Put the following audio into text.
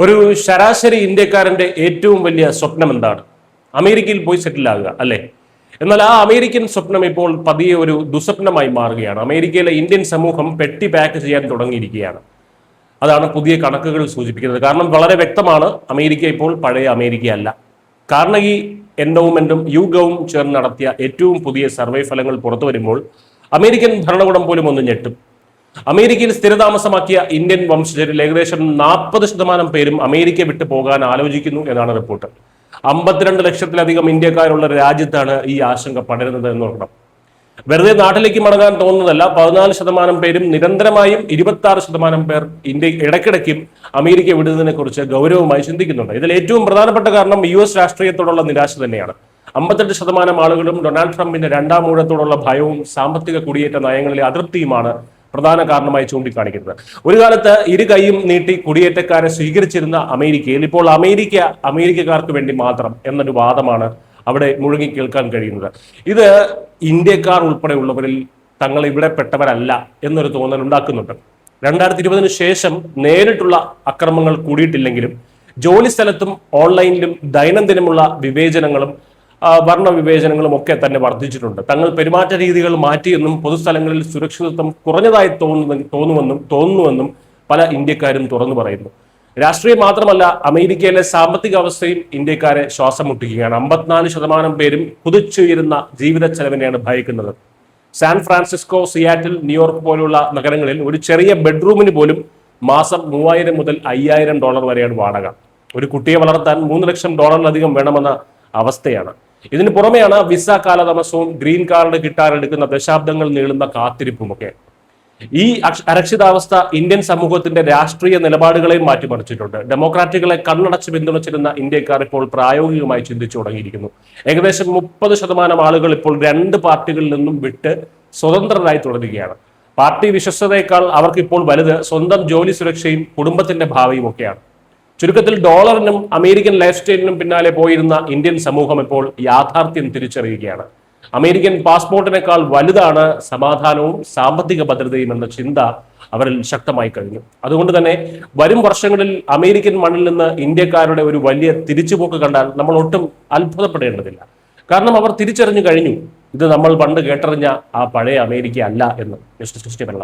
ഒരു ശരാശരി ഇന്ത്യക്കാരന്റെ ഏറ്റവും വലിയ സ്വപ്നം എന്താണ്? അമേരിക്കയിൽ പോയി സെറ്റിൽ ആകുക, അല്ലേ? എന്നാൽ ആ അമേരിക്കൻ സ്വപ്നം ഇപ്പോൾ പതിയെ ഒരു ദുസ്വപ്നമായി മാറുകയാണ്. അമേരിക്കയിലെ ഇന്ത്യൻ സമൂഹം പെട്ടി പാക്ക് ചെയ്യാൻ തുടങ്ങിയിരിക്കുകയാണ്. അതാണ് പുതിയ കണക്കുകൾ സൂചിപ്പിക്കുന്നത്. കാരണം വളരെ വ്യക്തമാണ്, അമേരിക്ക ഇപ്പോൾ പഴയ അമേരിക്ക അല്ല. കാർണഗി എൻഡോവ്മെന്റും യുഗവും ചേർന്ന് നടത്തിയ ഏറ്റവും പുതിയ സർവേ ഫലങ്ങൾ പുറത്തു വരുമ്പോൾ അമേരിക്കൻ ഭരണകൂടം പോലും ഒന്ന് ഞെട്ടും. അമേരിക്കയിൽ സ്ഥിരതാമസമാക്കിയ ഇന്ത്യൻ വംശജരിൽ ഏകദേശം 40% പേരും അമേരിക്ക വിട്ടു പോകാൻ ആലോചിക്കുന്നു എന്നാണ് റിപ്പോർട്ട്. 52 ലക്ഷത്തിലധികം ഇന്ത്യക്കാരുള്ള രാജ്യത്താണ് ഈ ആശങ്ക പടരുന്നത് എന്ന് നോക്കണം. വെറുതെ നാട്ടിലേക്ക് മടങ്ങാൻ തോന്നുന്നതല്ല, 14% പേരും നിരന്തരമായും 26% പേർ ഇന്ത്യ ഇടയ്ക്കിടയ്ക്കും അമേരിക്ക വിടുന്നതിനെ കുറിച്ച് ഗൗരവമായി ചിന്തിക്കുന്നുണ്ട്. ഇതിൽ ഏറ്റവും പ്രധാനപ്പെട്ട കാരണം US രാഷ്ട്രീയത്തോടുള്ള നിരാശ തന്നെയാണ്. 58% ആളുകളും ഡൊണാൾഡ് ട്രംപിന്റെ രണ്ടാം ഊഴത്തോടുള്ള ഭയവും സാമ്പത്തിക കുടിയേറ്റ നയങ്ങളിലെ അതൃപ്തിയുമാണ് പ്രധാന കാരണമായി ചൂണ്ടിക്കാണിക്കുന്നത്. ഒരു കാലത്ത് ഇരു കൈയും നീട്ടി കുടിയേറ്റക്കാരെ സ്വീകരിച്ചിരുന്ന അമേരിക്കയിൽ ഇപ്പോൾ അമേരിക്കക്കാർക്ക് വേണ്ടി മാത്രം എന്നൊരു വാദമാണ് അവിടെ മുഴുകി കേൾക്കാൻ കഴിയുന്നത്. ഇത് ഇന്ത്യക്കാർ ഉൾപ്പെടെയുള്ളവരിൽ തങ്ങൾ ഇവിടെ പെട്ടവരല്ല എന്നൊരു തോന്നൽ ഉണ്ടാക്കുന്നുണ്ട്. 2020 ശേഷം നേരിട്ടുള്ള അക്രമങ്ങൾ കൂടിയിട്ടില്ലെങ്കിലും ജോലി സ്ഥലത്തും ഓൺലൈനിലും ദൈനംദിനമുള്ള വിവേചനങ്ങളും വർണ്ണവിവേചനങ്ങളും ഒക്കെ തന്നെ വർദ്ധിച്ചിട്ടുണ്ട്. തങ്ങൾ പെരുമാറ്റ രീതികൾ മാറ്റിയെന്നും പൊതുസ്ഥലങ്ങളിൽ സുരക്ഷിതത്വം കുറഞ്ഞതായി തോന്നുന്നുവെന്നും പല ഇന്ത്യക്കാരും തുറന്നു പറയുന്നു. രാഷ്ട്രീയം മാത്രമല്ല, അമേരിക്കയിലെ സാമ്പത്തിക അവസ്ഥയും ഇന്ത്യക്കാരെ ശ്വാസം മുട്ടിക്കുകയാണ്. 54% പേരും കുതിച്ചുയരുന്ന ജീവിത ചെലവിനെയാണ് ഭയക്കുന്നത്. സാൻ ഫ്രാൻസിസ്കോ, സിയാറ്റിൽ, ന്യൂയോർക്ക് പോലുള്ള നഗരങ്ങളിൽ ഒരു ചെറിയ ബെഡ്റൂമിന് പോലും മാസം $3000 മുതൽ $5000 വരെയാണ് വാടക. ഒരു കുട്ടിയെ വളർത്താൻ $3 ലക്ഷം വേണമെന്ന അവസ്ഥയാണ്. ഇതിന് പുറമെയാണ് വിസ കാലതാമസവും ഗ്രീൻ കാർഡ് കിട്ടാനെടുക്കുന്ന ദശാബ്ദങ്ങൾ നീളുന്ന കാത്തിരിപ്പുമൊക്കെ. ഈ അരക്ഷിതാവസ്ഥ ഇന്ത്യൻ സമൂഹത്തിന്റെ രാഷ്ട്രീയ നിലപാടുകളെയും മാറ്റിമറിച്ചിട്ടുണ്ട്. ഡെമോക്രാറ്റുകളെ കണ്ണടച്ച് പിന്തുണച്ചിരുന്ന ഇന്ത്യക്കാർ ഇപ്പോൾ പ്രായോഗികമായി ചിന്തിച്ചു തുടങ്ങിയിരിക്കുന്നു. ഏകദേശം 30% ആളുകൾ ഇപ്പോൾ 2 പാർട്ടികളിൽ നിന്നും വിട്ട് സ്വതന്ത്രരായി തുടരുകയാണ്. പാർട്ടി വിശ്വസ്തതയേക്കാൾ അവർക്കിപ്പോൾ വലുത് സ്വന്തം ജോലി സുരക്ഷയും കുടുംബത്തിന്റെ ഭാവിയും ഒക്കെയാണ്. ചുരുക്കത്തിൽ ഡോളറിനും അമേരിക്കൻ ലൈഫ് സ്റ്റൈലിനും പിന്നാലെ പോയിരുന്ന ഇന്ത്യൻ സമൂഹം ഇപ്പോൾ യാഥാർത്ഥ്യം തിരിച്ചറിയുകയാണ്. അമേരിക്കൻ പാസ്പോർട്ടിനേക്കാൾ വലുതാണ് സമാധാനവും സാമ്പത്തിക ഭദ്രതയും എന്ന ചിന്ത അവരിൽ ശക്തമായി കഴിഞ്ഞു. അതുകൊണ്ട് തന്നെ വരും വർഷങ്ങളിൽ അമേരിക്കൻ മണ്ണിൽ നിന്ന് ഇന്ത്യക്കാരുടെ ഒരു വലിയ തിരിച്ചുപോക്ക് കണ്ടാൽ നമ്മൾ ഒട്ടും അത്ഭുതപ്പെടേണ്ടതില്ല. കാരണം അവർ തിരിച്ചറിഞ്ഞു കഴിഞ്ഞു, ഇത് നമ്മൾ പണ്ട് കേട്ടറിഞ്ഞ ആ പഴയ അമേരിക്ക അല്ല എന്ന്. News desk Kerala.